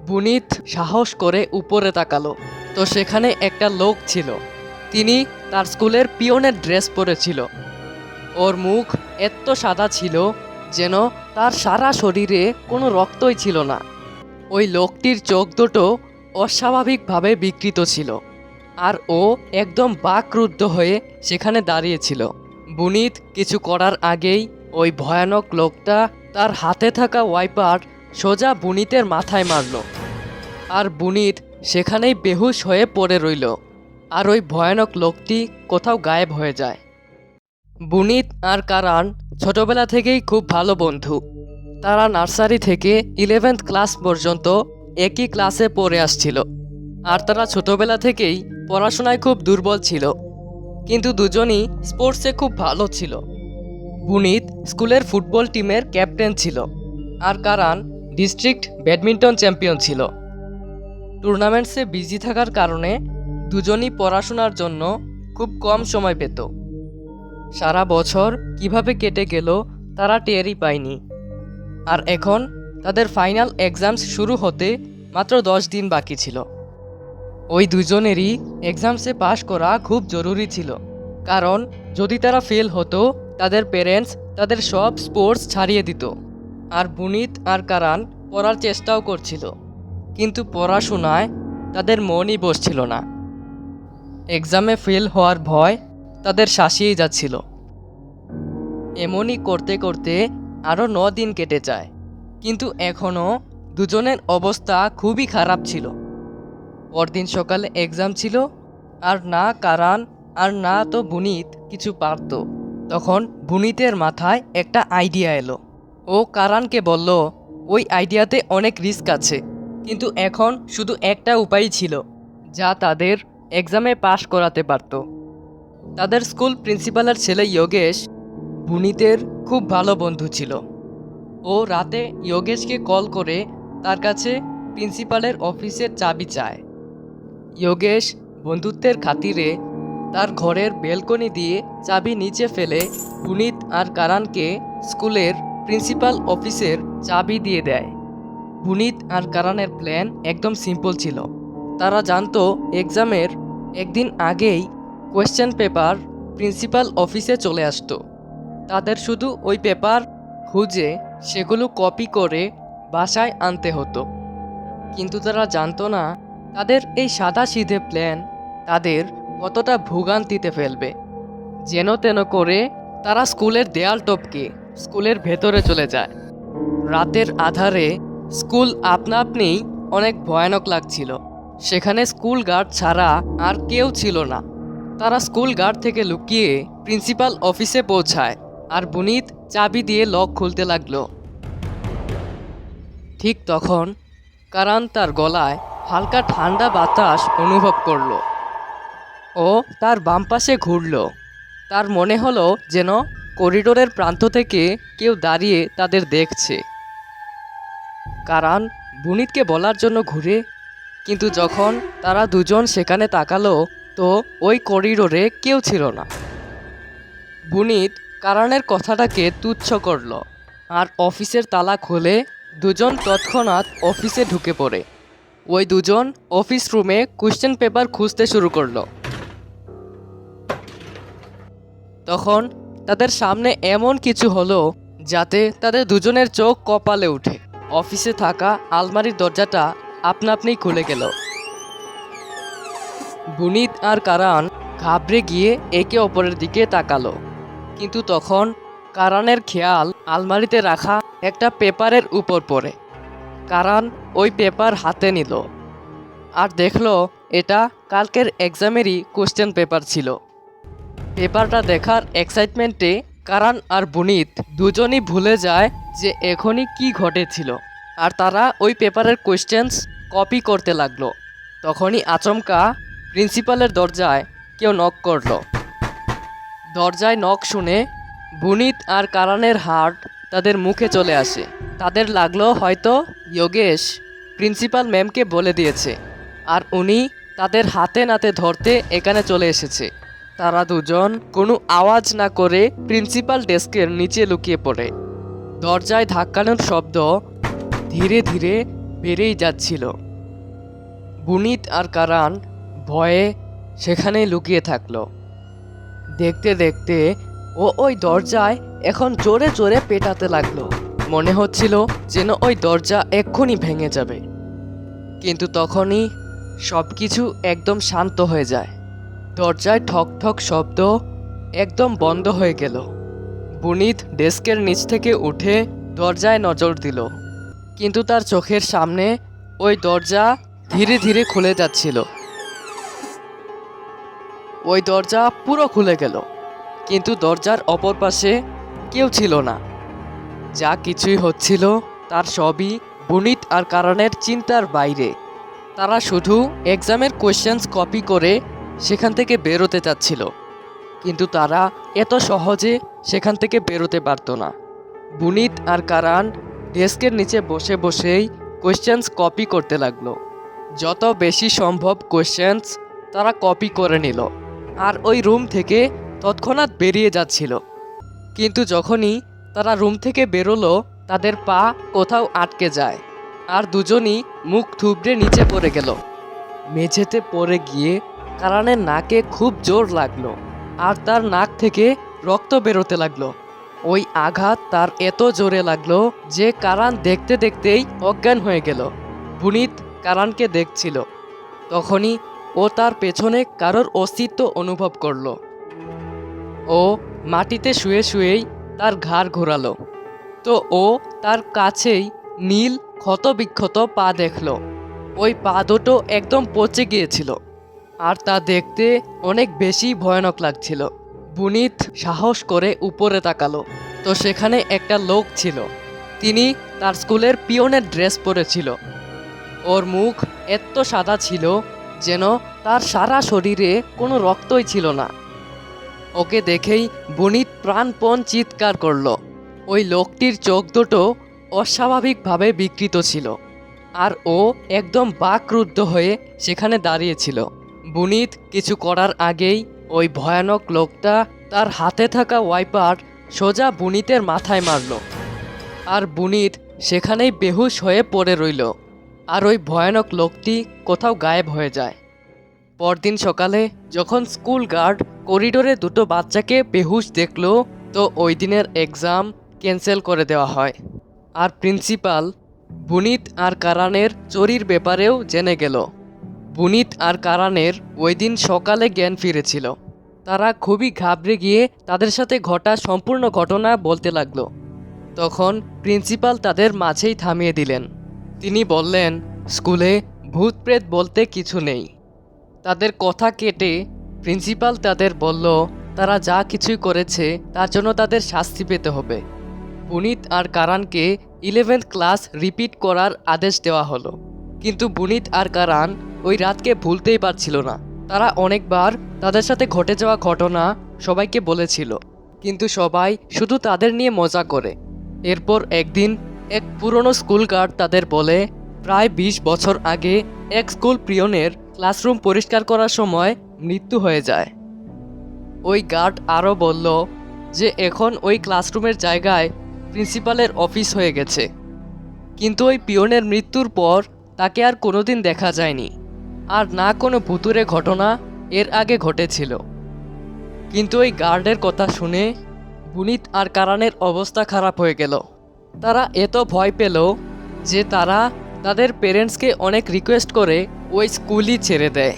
বুনিত সাহস করে উপরে তাকালো, তো সেখানে একটা লোক ছিল। তিনি তার স্কুলের পিয়নের ড্রেস পরেছিল। ওর মুখ এত সাদা ছিল যেন তার সারা শরীরে কোনো রক্তই ছিল না। ওই লোকটির চোখ দুটো অস্বাভাবিকভাবে বিকৃত ছিল, আর ও একদম বাকরুদ্ধ হয়ে সেখানে দাঁড়িয়েছিল। বুনিত কিছু করার আগেই ওই ভয়ানক লোকটা তার হাতে থাকা ওয়াইপার সোজা বুনিতের মাথায় মারল, আর বুনিত সেখানেই বেহুশ হয়ে পড়ে রইল। আর ওই ভয়ানক লোকটি কোথাও গায়েব হয়ে যায়। বুনিত আর কারান ছোটবেলা থেকেই খুব ভালো বন্ধু। তারা নার্সারি থেকে 11th ক্লাস পর্যন্ত একই ক্লাসে পড়ে আসছিল, আর তারা ছোটবেলা থেকেই পড়াশোনায় খুব দুর্বল ছিল, কিন্তু দুজনই স্পোর্টসে খুব ভালো ছিল। বুনিত স্কুলের ফুটবল টিমের ক্যাপ্টেন ছিল, আর কারান ডিস্ট্রিক্ট ব্যাডমিন্টন চ্যাম্পিয়ন ছিল। টুর্নামেন্টসে বিজি থাকার কারণে দুজনই পড়াশোনার জন্য খুব কম সময় পেত। সারা বছর কিভাবে কেটে গেল তারা টেরই পায়নি। আর এখন তাদের ফাইনাল এক্সামস শুরু হতে মাত্র 10 দিন বাকি ছিল। ওই দুজনেরই এক্সামসে পাশ করা খুব জরুরি ছিল, কারণ যদি তারা ফেল হতো তাদের প্যারেন্টস তাদের সব স্পোর্টস ছাড়িয়ে দিত। আর বুনিত আর কারান পড়ার চেষ্টাও করছিল, কিন্তু পড়াশোনায় তাদের মনই বসছিল না। এক্সামে ফেল হওয়ার ভয় তাদের শাসিয়েই যাচ্ছিল। এমনই করতে করতে আরও 9 দিন কেটে যায়, কিন্তু এখনও দুজনের অবস্থা খুবই খারাপ ছিল। পরদিন সকালে এক্সাম ছিল, আর না কারান আর না তো বুনিত কিছু পারত। তখন বুনিতের মাথায় একটা আইডিয়া এলো। ও কারানকে বলল, ওই আইডিয়াতে অনেক রিস্ক আছে, কিন্তু এখন শুধু একটা উপায় ছিল যা তাদের এক্সামে পাশ করাতে পারত। তাদের স্কুল প্রিন্সিপালের ছেলে যোগেশ বুনিতের খুব ভালো বন্ধু ছিল। ও রাতে যোগেশকে কল করে তার কাছে প্রিন্সিপালের অফিসের চাবি চায়। যোগেশ বন্ধুত্বের খাতিরে তার ঘরের বেলকনি দিয়ে চাবি নিচে ফেলে বুনিত আর কারানকে স্কুলের প্রিন্সিপাল অফিসের চাবি দিয়ে দেয়। বুনিত আর কারানের প্ল্যান একদম সিম্পল ছিল। তারা জানতো এক্সামের একদিন আগেই কোয়েশ্চেন পেপার প্রিন্সিপাল অফিসে চলে আসতো। তাদের শুধু ওই পেপার খুঁজে সেগুলো কপি করে বাসায় আনতে হতো। কিন্তু তারা জানতো না তাদের এই সাদাসিধে প্ল্যান তাদের কতটা ভোগান্তিতে ফেলবে। যেন তেন করে তারা স্কুলের দেয়াল টপকে স্কুলের ভেতরে চলে যায়। রাতের আধারে স্কুল আপনা আপনিই অনেক ভয়ানক লাগছিল। সেখানে স্কুল গার্ড ছাড়া আর কেউ ছিল না। তারা স্কুল গার্ড থেকে লুকিয়ে প্রিন্সিপাল অফিসে পৌঁছায়, আর বুনিত চাবি দিয়ে লক খুলতে লাগলো। ঠিক তখন কারান তার গলায় হালকা ঠান্ডা বাতাস অনুভব করল। ও তার বাম পাশে ঘুরল। তার মনে হলো যেন করিডোরের প্রান্ত থেকে কেউ দাঁড়িয়ে তাদের দেখছে। কারান বুনিতকে বলার জন্য ঘুরে, কিন্তু যখন তারা দুজন সেখানে তাকালো তো ওই করিডোরে কেউ ছিল না। বুনিত কারানের কথাটাকে তুচ্ছ করল, আর অফিসের তালা খুলে দুজন তৎক্ষণাৎ অফিসে ঢুকে পড়ে। ওই দুজন অফিস রুমে কোশ্চেন পেপার খুঁজতে শুরু করলো। তখন তাদের সামনে এমন কিছু হলো যাতে তাদের দুজনের চোখ কপালে উঠে। অফিসে থাকা আলমারির দরজাটা আপনা আপনি খুলে গেল। বুনিত আর কারান ঘাবড়ে গিয়ে একে অপরের দিকে তাকালো, কিন্তু তখন কারানের খেয়াল আলমারিতে রাখা একটা পেপারের উপর পড়ে। কারান ওই পেপার হাতে নিল আর দেখলো এটা কালকের এক্সামেরই কোশ্চেন পেপার ছিল। পেপারটা দেখার এক্সাইটমেন্টে কারান আর বুনিত দুজনই ভুলে যায় যে এখনই কি ঘটেছিল, আর তারা ওই পেপারের কোশ্চেন্স কপি করতে লাগলো। তখনই আচমকা প্রিন্সিপালের দরজায় কেউ নক করলো। দরজায় নক শুনে বুনিত আর কারানের হার্ট তাদের মুখে চলে আসে। তাদের লাগলো হয়তো যোগেশ প্রিন্সিপাল ম্যামকে বলে দিয়েছে, আর উনি তাদের হাতে নাতে ধরতে এখানে চলে এসেছে। তারা দুজন কোনো আওয়াজ না করে প্রিন্সিপাল ডেস্কের নিচে লুকিয়ে পড়ে। দরজায় ধাক্কানোর শব্দ ধীরে ধীরে বেড়েই যাচ্ছিল। বুনিত আর কারান ভয়ে সেখানে লুকিয়ে থাকলো। দেখতে দেখতে ও ওই দরজায় এখন জোরে জোরে পেটাতে লাগলো। মনে হচ্ছিল যেন ওই দরজা এক্ষুনি ভেঙে যাবে। কিন্তু তখনই সব কিছু একদম শান্ত হয়ে যায়। দরজায় ঠক ঠক শব্দ একদম বন্ধ হয়ে গেল। বুনিত ডেস্কের নিচ থেকে উঠে দরজায় নজর দিল, কিন্তু তার চোখের সামনে ওই দরজা ধীরে ধীরে খুলে যাচ্ছিল। ওই দরজা পুরো খুলে গেল, কিন্তু দরজার অপর পাশে কেউ ছিল না। যা কিছুই হচ্ছিল তার সবই বুনিত আর কারানের চিন্তার বাইরে। তারা শুধু এক্সামের কোয়েশ্চেন্স কপি করে সেখান থেকে বেরোতে চাচ্ছিল, কিন্তু তারা এত সহজে সেখান থেকে বেরোতে পারতো না। বুনিত আর কারান ডেস্কের নিচে বসে বসেই কোয়েশ্চেন্স কপি করতে লাগলো। যত বেশি সম্ভব কোয়েশ্চেন্স তারা কপি করে নিল আর ওই রুম থেকে তৎক্ষণাৎ বেরিয়ে যাচ্ছিল। কিন্তু যখনই তারা রুম থেকে বেরোলো, তাদের পা কোথাও আটকে যায় আর দুজনই মুখ থুবড়ে নিচে পড়ে গেল। মেঝেতে পড়ে গিয়ে কারানের নাকে খুব জোর লাগলো আর তার নাক থেকে রক্ত বেরোতে লাগলো। ওই আঘাত তার এত জোরে লাগলো যে কারান দেখতে দেখতেই অজ্ঞান হয়ে গেল। বুনিত কারানকে দেখছিল। তখনই ও তার পেছনে কারোর অস্তিত্ব অনুভব করলো। ও মাটিতে শুয়ে শুয়েই তার ঘাড় ঘোরালো, তো ও তার কাছেই নীল ক্ষতবিক্ষত পা দেখল। ওই পা দুটো একদম পচে গিয়েছিল আর তা দেখতে অনেক বেশি ভয়ানক লাগছিল। বুনিত সাহস করে উপরে তাকালো, তো সেখানে একটা লোক ছিল। তিনি তার স্কুলের পিয়নের ড্রেস পরেছিল। ওর মুখ এত সাদা ছিল যেন তার সারা শরীরে কোনো রক্তই ছিল না। ওকে দেখেই বুনিত প্রাণপণ চিৎকার করলো। ওই লোকটির চোখ দুটো অস্বাভাবিকভাবে বিকৃত ছিল আর ও একদম বাকরুদ্ধ হয়ে সেখানে দাঁড়িয়েছিল। বুনিত কিছু করার আগেই ওই ভয়ানক লোকটা তার হাতে থাকা ওয়াইপার সোজা বুনিতের মাথায় মারল আর বুনিত সেখানেই বেহুশ হয়ে পড়ে রইল আর ওই ভয়ানক লোকটি কোথাও গায়েব হয়ে যায়। পরদিন সকালে যখন স্কুল গার্ড করিডোরে দুটো বাচ্চাকে বেহুশ দেখলো, তো ওই দিনের এক্সাম ক্যান্সেল করে দেওয়া হয় আর প্রিন্সিপাল বুনিত আর কারানের চুরির ব্যাপারেও জেনে গেল। বুনিত আর কারানের ওই দিন সকালে জ্ঞান ফিরেছিল। তারা খুবই ঘাবড়ে গিয়ে তাদের সাথে ঘটা সম্পূর্ণ ঘটনা বলতে লাগলো। তখন প্রিন্সিপাল তাদের মাঝেই থামিয়ে দিলেন। তিনি বললেন, স্কুলে ভূত প্রেত বলতে কিছু নেই। তাদের কথা কেটে প্রিন্সিপাল তাদের বলল, তারা যা কিছুই করেছে তার জন্য তাদের শাস্তি পেতে হবে। বুনিত আর কারানকে 11th ক্লাস রিপিট করার আদেশ দেওয়া হলো, কিন্তু বুনিত আর কারান ওই রাতকে ভুলতেই পারছিল না। তারা অনেকবার তাদের সাথে ঘটে যাওয়া ঘটনা সবাইকে বলেছিল, কিন্তু সবাই শুধু তাদের নিয়ে মজা করে। এরপর একদিন এক পুরনো স্কুল গার্ড তাদের বলে, প্রায় 20 বছর আগে এক স্কুল পিয়নের ক্লাসরুম পরিষ্কার করার সময় মৃত্যু হয়ে যায়। ওই গার্ড আরও বলল যে এখন ওই ক্লাসরুমের জায়গায় প্রিন্সিপালের অফিস হয়ে গেছে, কিন্তু ওই পিয়নের মৃত্যুর পর তাকে আর কোনোদিন দেখা যায়নি আর না কোনো ভুতুরে ঘটনা এর আগে ঘটেছিল। কিন্তু ওই গার্ডের কথা শুনে বুনিত আর কারানের অবস্থা খারাপ হয়ে গেল। তারা এত ভয় পেল যে তারা তাদের পেরেন্টসকে অনেক রিকোয়েস্ট করে ওই স্কুলই ছেড়ে দেয়।